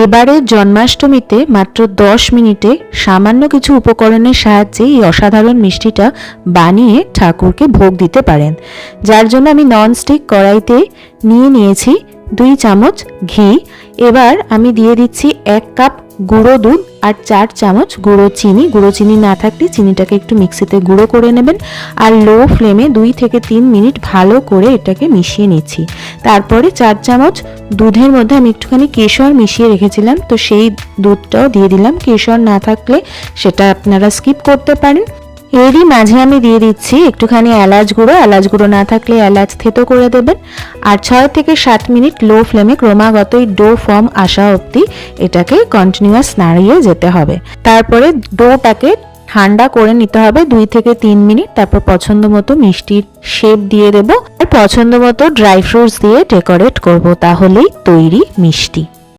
এবারের জন্মাষ্টমীতে মাত্র 10 মিনিটে সামান্য কিছু উপকরণের সাহায্যে এই অসাধারণ মিষ্টিটা বানিয়ে ঠাকুরকে ভোগ দিতে পারেন। যার জন্য আমি ননস্টিক কড়াইতে নিয়েছি 2 চামচ ঘি। এবার আমি দিয়ে দিচ্ছি 1 কাপ গুঁড়ো দুধ আর 4 চামচ গুঁড়ো চিনি। গুঁড়ো চিনি না থাকলে চিনিটাকে একটু মিক্সিতে গুঁড়ো করে নেবেন আর লো ফ্লেমে 2 থেকে 3 মিনিট ভালো করে এটাকে মিশিয়ে নিচ্ছি। তারপরে 4 চামচ দুধের মধ্যে আমি একটুখানি কেশর মিশিয়ে রেখেছিলাম, তো সেই দুধটাও দিয়ে দিলাম। কেশর না থাকলে সেটা আপনারা স্কিপ করতে পারেন। এরই মাঝে আমি দিয়ে দিচ্ছি একটুখানি এলাচ গুঁড়ো। এলাচ গুঁড়ো না থাকলে এলাচ থেতো করে দেবেন। আর 6 থেকে 7 মিনিট লো ফ্লেমে ক্রমাগত এই ডো ফর্ম আসা অবধি এটাকে কন্টিনিউয়াস নাড়িয়ে যেতে হবে। তারপরে ডোটাকে ঠান্ডা করে নিতে হবে 2 থেকে 3 মিনিট। তারপর পছন্দ মতো মিষ্টির শেপ দিয়ে দেবো আর পছন্দ মতো ড্রাই ফ্রুটস দিয়ে ডেকোরেট করব, তাহলেই তৈরি মিষ্টি।